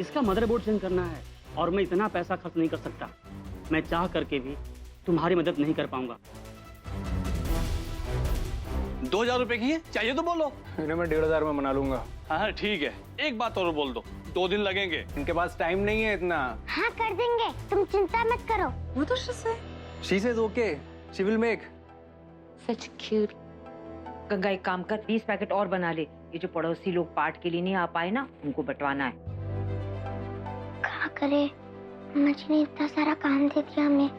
इसका motherboard change करना है और मैं इतना पैसा खर्च नहीं कर सकता। मैं चाह करके भी तुम्हारी मदद नहीं कर पाऊंगा। 2000 रुपए की है, चाहिए तो बोलो। इन्हें मैं 1500 में मना लूंगा। हाँ ठीक है, एक बात और बोल दो, 2 दिन लगेंगे। इनके पास टाइम नहीं है इतना। हाँ कर देंगे, तुम चिंता मत करो। वो तो से She says okay, she will make. Such cute. Ganga एक काम कर, 20 पैकेट और बना ले। ये जो पड़ोसी लोग पार्ट के लिए नहीं आ पाए ना, उनको बंटवाना है। क्या करे, अम्मा जी ने इतना सारा काम दे दिया हमें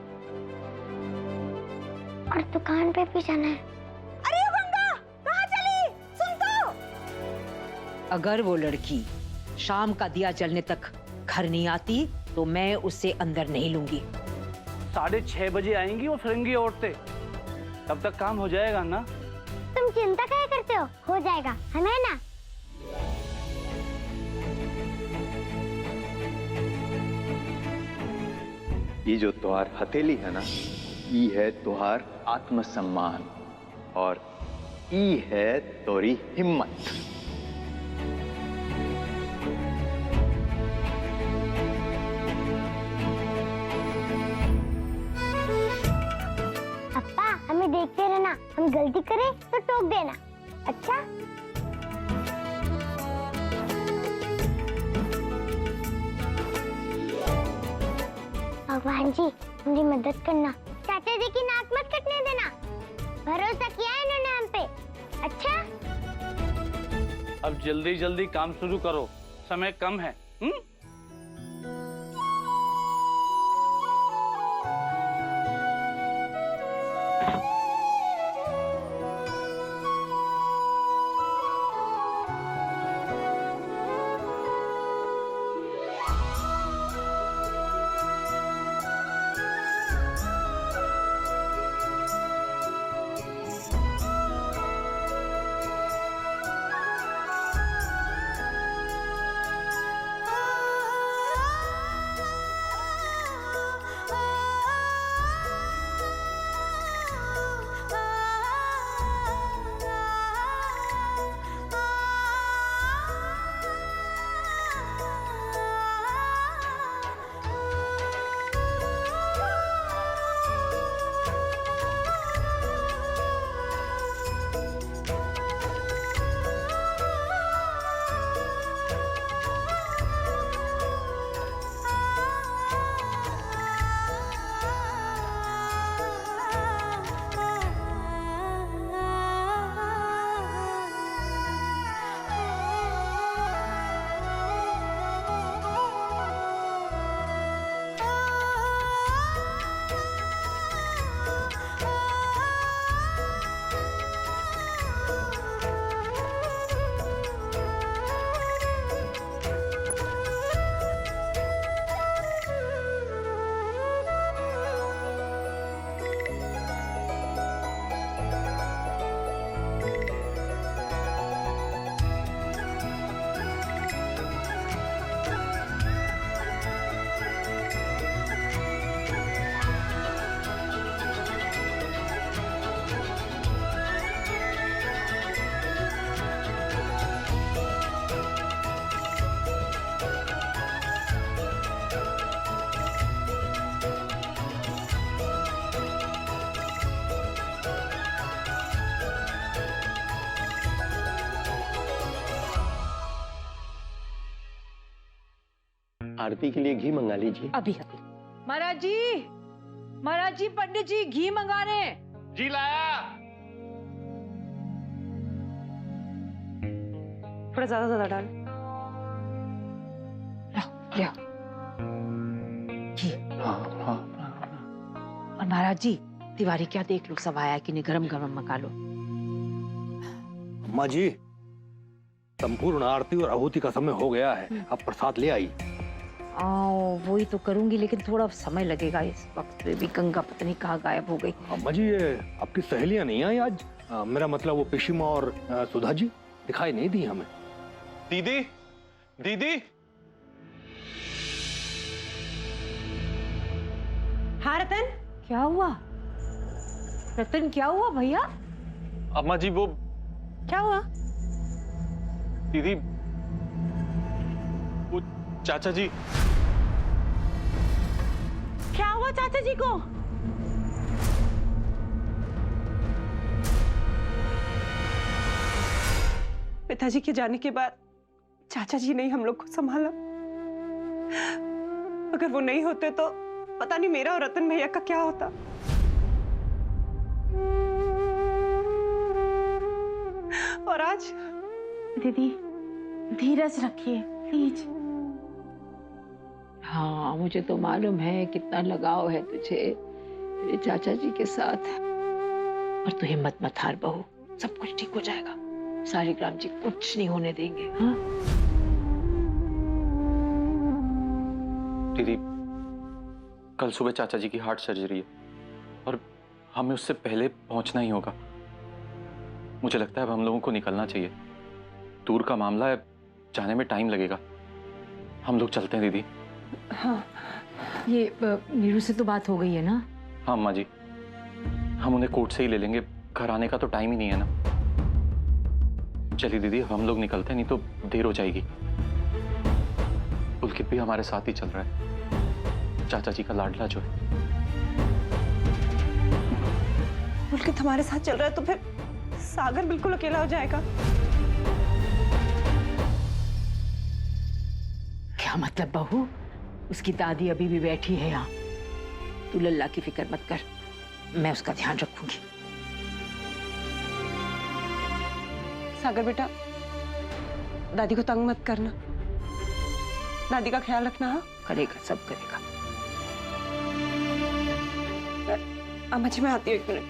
और दुकान पे भी जाना है। अरे गंगा, कहाँ चली? सुन तो। अगर वो लड़की शाम का दिया जलने तक घर नहीं आती तो मैं उसे अंदर नहीं लूंगी। 6:30 बजे आएंगी वो फिरंगी औरतें, तब तक काम हो जाएगा ना? तुम चिंता क्या करते हो जाएगा, हमें ना। ये जो त्योहार हथेली है ना, ये है त्योहार आत्मसम्मान और ये है तोरी हिम्मत। पापा हमें देखते रहना, हम गलती करें तो टोक देना, अच्छा? भगवान जी मेरी मदद करना, चाचा जी की नाक मत कटने देना। भरोसा किया है इन्होंने हम पे, अच्छा? अब जल्दी जल्दी काम शुरू करो, समय कम है। आरती के लिए घी मंगा लीजिए। अभी अभी। महाराज जी पंडित जी घी मंगा रहे हैं। जी लाया। थोड़ा ज्यादा डाल। ले आओ। घी। और महाराज जी तिवारी क्या देख लो, सब आया कि नहीं, गरम गरम मका लो। अम्मा जी संपूर्ण आरती और आहुति का समय हो गया है, अब प्रसाद ले आई। वही तो करूंगी, लेकिन थोड़ा समय लगेगा। इस वक्त भी गंगा पता नहीं कहाँ गायब हो गई। अम्मा जी ये आपकी सहेलियां नहीं आई आज? मेरा मतलब वो पिशिमा और सुधा जी दिखाई नहीं दी हमें। दीदी, दीदी। हाँ रतन, क्या हुआ? रतन क्या हुआ भैया? अम्मा जी वो क्या हुआ? दीदी, वो चाचा जी। क्या हुआ चाचा जी को? पिताजी के जाने के बाद चाचा जी ने ही हम लोग को संभाला। अगर वो नहीं होते तो पता नहीं मेरा और रतन भैया का क्या होता। और आज दीदी धीरज रखिए प्लीज। हाँ, मुझे तो मालूम है कितना लगाव है तुझे तेरे चाचा जी के साथ। और तू हिम्मत मत हार बहू, सब कुछ ठीक हो जाएगा। सालिग्राम जी कुछ नहीं होने देंगे। हाँ दीदी, कल सुबह चाचा जी की हार्ट सर्जरी है और हमें उससे पहले पहुंचना ही होगा। मुझे लगता है अब हम लोगों को निकलना चाहिए। दूर का मामला है, जाने में टाइम लगेगा। हम लोग चलते हैं दीदी। हाँ, ये नीरू से तो बात हो गई है ना? हाँ अम्मा जी, हम उन्हें कोर्ट से ही ले लेंगे। घर आने का तो टाइम ही नहीं है ना। चलिए दीदी, हम लोग निकलते हैं, नहीं तो देर हो जाएगी। पुलकित भी हमारे साथ ही चल रहा है, चाचा जी का लाडला जो है। पुलकित हमारे साथ चल रहा है तो फिर सागर बिल्कुल अकेला हो जाएगा। क्या मतलब बहू? उसकी दादी अभी भी बैठी है यहाँ। तू लल्ला की फिक्र मत कर, मैं उसका ध्यान रखूंगी। सागर बेटा, दादी को तंग मत करना, दादी का ख्याल रखना। हाँ करेगा, सब करेगा। अम्मा जी मैं आती हूँ, एक मिनट।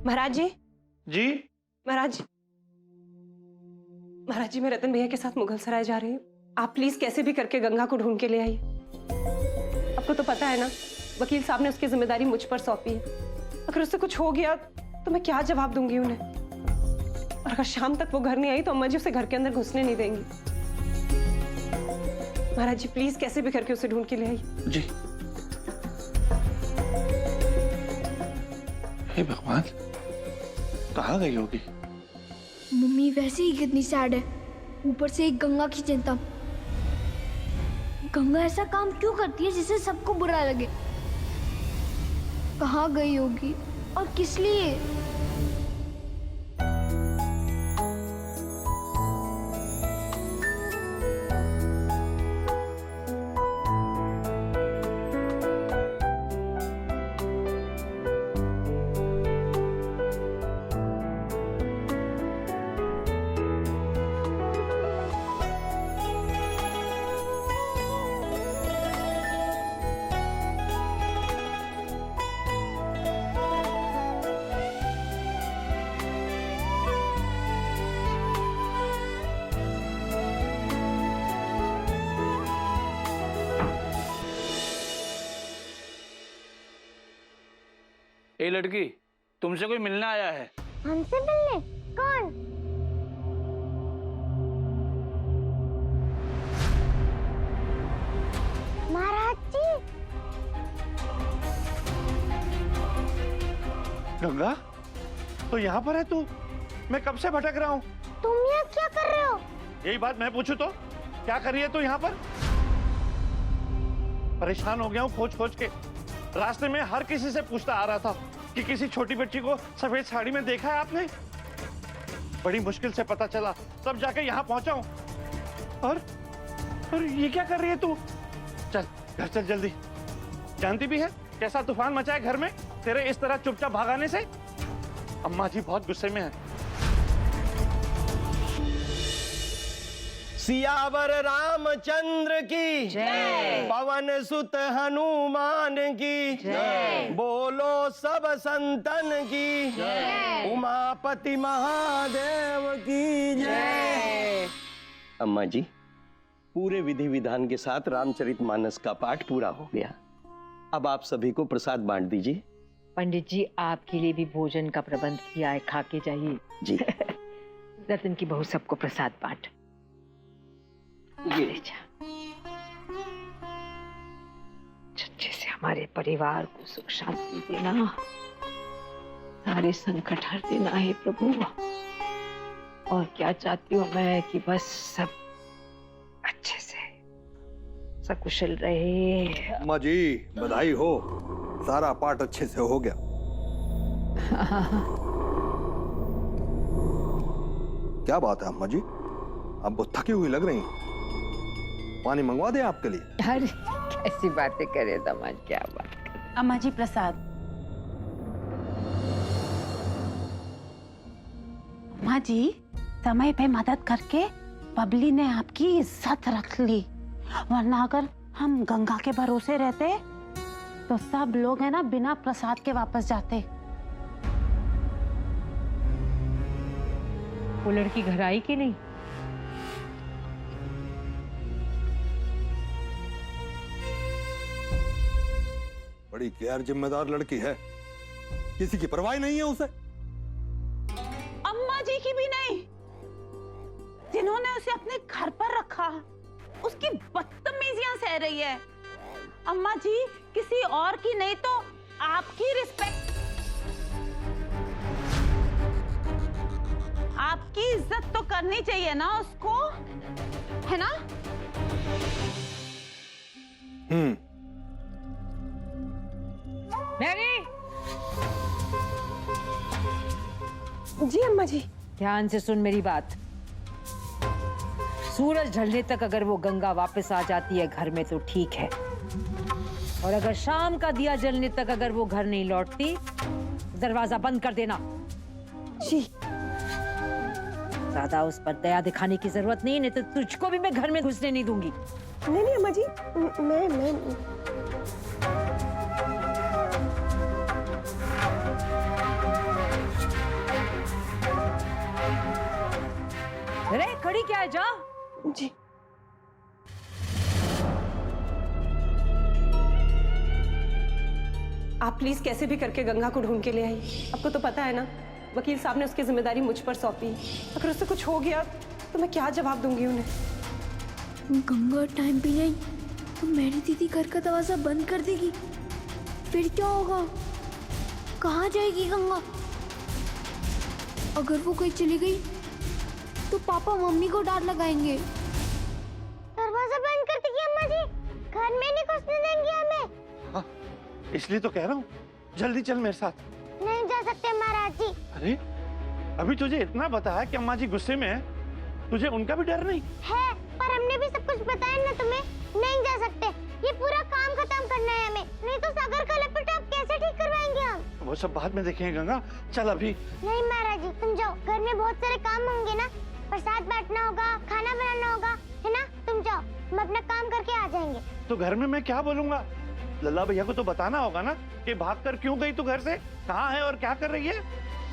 महाराज जी। जी महाराज, महाराज जी मैं रतन भैया के साथ मुगल सराय जा रही हूँ। आप प्लीज कैसे भी करके गंगा को ढूंढ के ले आइए। आपको तो पता है ना, वकील साहब ने उसकी जिम्मेदारी मुझ पर सौंपी है। अगर उससे कुछ हो गया तो मैं क्या जवाब दूंगी उन्हें। और अगर शाम तक वो घर नहीं आई तो अम्मा जी उसे घर के अंदर घुसने नहीं देंगी। महाराज जी प्लीज कैसे भी करके उसे ढूंढ के ले आइए। जी। हे भगवान, कहाँ गई होगी? मम्मी वैसे ही कितनी सैड है, ऊपर से एक गंगा की चिंता। गंगा ऐसा काम क्यों करती है जिससे सबको बुरा लगे? कहाँ गई होगी और किस लिए? ए लड़की, तुमसे कोई मिलने आया है। हमसे मिलने? कौन? महाराज जी। गंगा, तो यहाँ पर है तू? मैं कब से भटक रहा हूँ। तुम यहाँ क्या कर रहे हो? यही बात मैं पूछूं तो क्या कर रही है तू यहाँ पर? परेशान हो गया हूँ खोज खोज के। रास्ते में हर किसी से पूछता आ रहा था कि किसी छोटी बच्ची को सफेद साड़ी में देखा है आपने? बड़ी मुश्किल से पता चला, तब जाके यहाँ पहुंचा हूँ। और ये क्या कर रही है तू? चल घर चल जल्दी। जानती भी है कैसा तूफान मचा है घर में तेरे इस तरह चुपचाप भागाने से। अम्मा जी बहुत गुस्से में है। सियावर रामचंद्र की जय, पवन सुत हनुमान की जय, बोलो सब संतन की जय, उमापति महादेव की जय। अम्मा जी, पूरे विधि विधान के साथ रामचरितमानस का पाठ पूरा हो गया। अब आप सभी को प्रसाद बांट दीजिए। पंडित जी, आपके लिए भी भोजन का प्रबंध किया है, खा के जाइए। जी। रतन की बहू सबको प्रसाद बांट। ये ले जा। अच्छे से हमारे परिवार को सुख शांति देना, सारे संकट हर देना है प्रभु। और क्या चाहती हूँ मैं कि बस सब अच्छे से सकुशल रहे। अम्मा जी बधाई हो, सारा पाठ अच्छे से हो गया। क्या बात है अम्मा जी, आप बहुत थकी हुई लग रही हैं। पानी मंगवा दें आपके लिए? अरे कैसी बातें करे दामाद, क्या बात करे। अम्मा जी प्रसाद। अम्मा जी समय पे मदद करके बबली ने आपकी इज्जत रख ली, वरना अगर हम गंगा के भरोसे रहते तो सब लोग है ना बिना प्रसाद के वापस जाते। वो लड़की घर आई कि नहीं? बड़ी गैर जिम्मेदार लड़की है, किसी की परवाह नहीं है उसे। अम्मा जी की भी नहीं, जिन्होंने उसे अपने घर पर रखा उसकी बदतमीजियां सह रही है। अम्मा जी किसी और की नहीं तो आपकी रिस्पेक्ट, आपकी इज्जत तो करनी चाहिए ना उसको, है ना? मैरी, जी अम्मा जी। ध्यान से सुन मेरी बात। सूरज ढलने तक अगर वो गंगा वापस आ जाती है घर में तो ठीक है, और अगर शाम का दिया जलने तक अगर वो घर नहीं लौटती दरवाजा बंद कर देना। जी। ज्यादा उस पर दया दिखाने की जरूरत नहीं तो तुझको भी मैं घर में घुसने नहीं दूंगी। नहीं अम्मा जी, मैं अरे खड़ी क्या है, जा। जी। आप प्लीज कैसे भी करके गंगा को ढूंढ के ले आइए। आपको तो पता है ना, वकील साहब ने उसकी जिम्मेदारी मुझ पर सौंपी। अगर उससे कुछ हो गया तो मैं क्या जवाब दूंगी उन्हें। गंगा टाइम पे नहीं तो मेरी दीदी घर का दरवाजा बंद कर देगी, फिर क्या होगा? कहाँ जाएगी गंगा? अगर वो कहीं चली गई तो पापा मम्मी को डांट लगाएंगे। दरवाजा बंद कर देगी अम्मा जी, घर में नहीं घुसने देंगी हमें। हाँ, इसलिए तो कह रहा हूँ जल्दी चल मेरे साथ। नहीं जा सकते महाराज जी। अरे अभी तुझे इतना बताया कि अम्मा जी गुस्से में है, तुझे उनका भी डर नहीं है? पर हमने भी सब कुछ बताया ना तुम्हें। नहीं जा सकते, ये पूरा काम खत्म करना है हमें, नहीं तो सागर का लैपटॉप कैसे ठीक करवाएंगे हम? वो सब बाद में देखेंगे गंगा, चल अभी। नहीं महाराज जी तुम जाओ, घर में बहुत सारे काम होंगे ना, प्रसाद बांटना होगा, खाना बनाना होगा, है ना? तुम जाओ, हम अपना काम करके आ जाएंगे। तो घर में मैं क्या बोलूंगा? लल्ला भैया को तो बताना होगा ना कि भागकर क्यों गई तू घर से, कहाँ है और क्या कर रही है।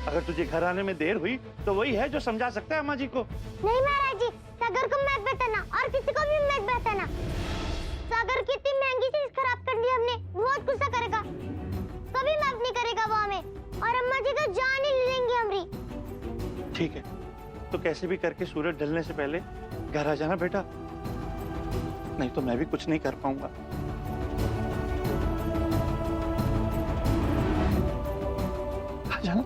अगर तुझे घर आने में देर हुई तो वही है जो समझा सकता है अम्मा जी को। नहीं महाराज जी, सागर को मत बताना और किसी को भी मत बताना। सागर की इतनी महंगी चीज खराब कर दी हमने, बहुत गुस्सा करेगा, कभी माफ नहीं करेगा वो हमें, और अम्मा जी तो जान ही ले लेंगी हमारी। ठीक है, तो कैसे भी करके सूरज ढलने से पहले घर आ जाना बेटा, नहीं तो मैं भी कुछ नहीं कर पाऊंगा। आ जाना।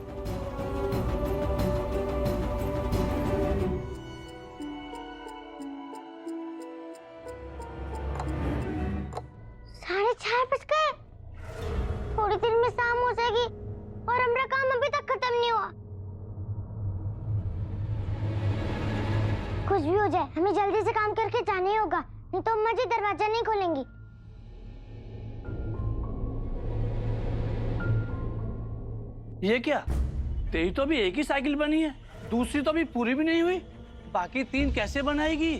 साढ़े 4 बज गए, थोड़ी देर में शाम हो जाएगी और हमारा काम अभी तक खत्म नहीं हुआ। कुछ भी हो जाए हमें जल्दी से काम करके जाना ही होगा, नहीं तो अम्मा जी दरवाजा नहीं खोलेंगी। ये क्या, तेरी तो अभी एक ही साइकिल बनी है, दूसरी तो अभी पूरी भी नहीं हुई, बाकी 3 कैसे बनाएगी?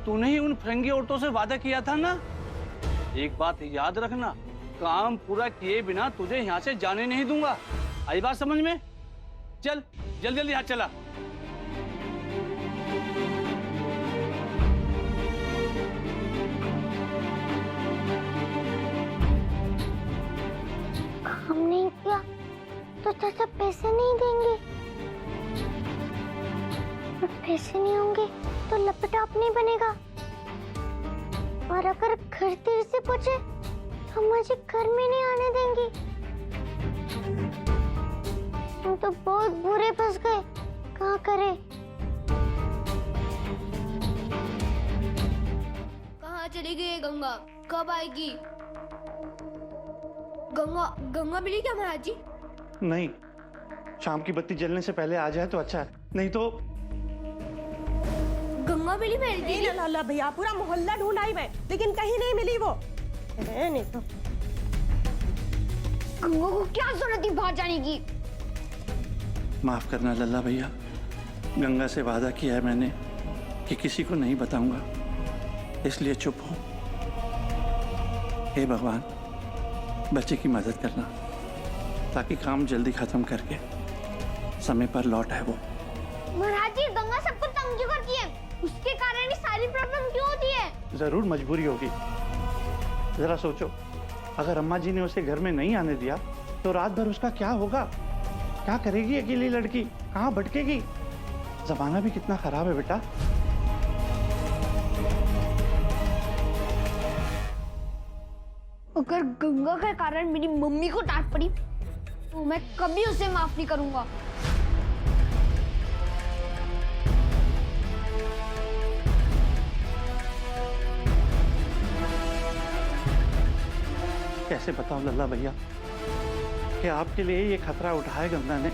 तूने ही उन फिरंगी औरतों से वादा किया था ना। एक बात याद रखना, काम पूरा किए बिना तुझे यहाँ से जाने नहीं दूंगा। आई बात समझ में? चल जल्दी जल्दी हाथ चला। काम नहीं किया तो चाचा पैसे नहीं देंगे, और पैसे नहीं होंगे तो लैपटॉप नहीं बनेगा, और अगर घर देर से पहुंचे तो मुझे घर में नहीं आने देंगी। हम तो बहुत बुरे फंस गए, कहाँ करे? चली गई है गंगा, कब आएगी? गंगा गंगा मिली क्या महाराज जी? नहीं, शाम की बत्ती जलने से पहले आ जाए तो अच्छा है, नहीं तो गंगा मिली मेरी दीदी? लाला भैया पूरा मोहल्ला ढूंढ आई मैं, लेकिन कहीं नहीं मिली वो। नहीं तो गंगा को क्या जरूरत थी बाहर जाने की? माफ करना लल्ला भैया, गंगा से वादा किया है मैंने कि किसी को नहीं बताऊंगा, इसलिए चुप हूं। हे भगवान, बच्चे की मदद करना ताकि काम जल्दी खत्म करके समय पर लौट आए वो। महाराज जी, गंगा सबको तंग क्यों करती है? उसके कारण ही सारी प्रॉब्लम क्यों होती है? जरूर मजबूरी होगी। जरा सोचो, अगर अम्मा जी ने उसे घर में नहीं आने दिया तो रात भर उसका क्या होगा? क्या करेगी अकेली लड़की? कहाँ भटकेगी? जमाना भी कितना खराब है बेटा। अगर गंगा के कारण मेरी मम्मी को डांट पड़ी तो मैं कभी उसे माफ नहीं करूंगा। कैसे बताओ लल्ला भैया कि आपके लिए ये खतरा उठाया गंगा ने?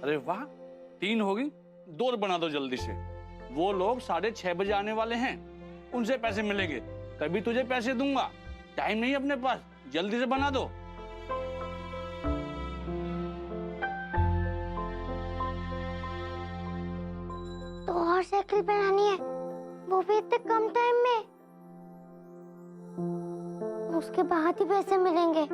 अरे वाह, 3 होगी, 2 बना दो जल्दी से। वो लोग 6:30 बजे आने वाले हैं, उनसे पैसे मिलेंगे तभी तुझे पैसे दूंगा। टाइम नहीं अपने पास, जल्दी से बना दो। तो और साइकिल बनानी है, वो भी इतने कम टाइम में? उसके बाद ही पैसे मिलेंगे।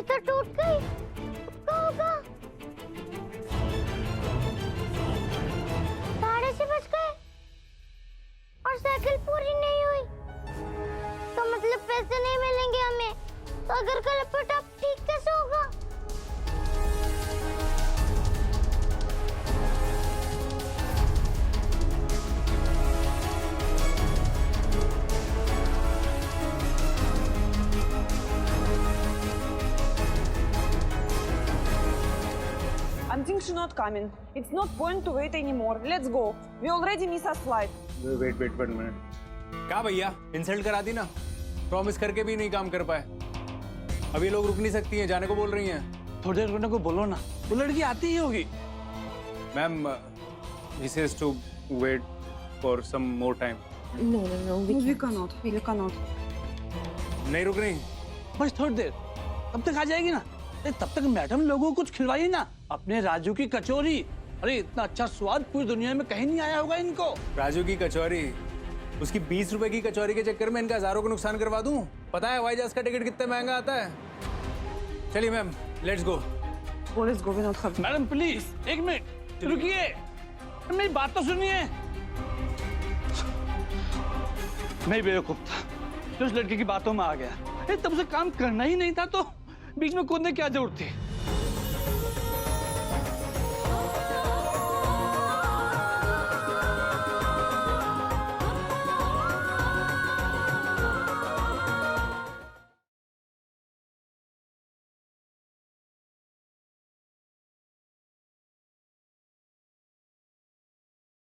तो टूट गई, क्या होगा? तारे से बच गए और साइकिल पूरी नहीं हुई, तो मतलब पैसे नहीं मिलेंगे हमें। तो अगर का लैपटॉप ठीक कैसे होगा? She's not coming. It's not point to wait anymore. Let's go. We already miss our flight. Wait 1 minute. क्या भैया, इंसल्ट करा दी ना, प्रॉमिस करके भी नहीं काम कर पाए। अभी लोग रुक नहीं सकती हैं, जाने को बोल रही हैं। थोड़ी देर रुकने को बोलो ना, वो लड़की आती ही होगी। Ma'am, he says to wait for some more time. No, we cannot. We cannot. नहीं रुक रही? बस थोड़ी देर, तब तक आ जाएगी ना। तब तक मैडम लोगों को कुछ खिलवाइए ना, अपने राजू की कचौरी। अरे इतना अच्छा स्वाद पूरी दुनिया में कहीं नहीं आया होगा इनको। राजू की कचौरी, उसकी 20 रुपए की कचौरी के चक्कर में इनका हजारों को नुकसान करवा दूं। पता है हवाई जहाज का टिकट कितना महंगा आता है? चलिए ma'am, let's go. Let's go. We not have. Madam please 1 minute रुकिए, मेरी बात तो सुनिए। मैं बेवकूफ था जो उस लड़की की बातों में आ गया। तब से काम करना ही नहीं था तो बीच में कूदने क्या जरूरत थी?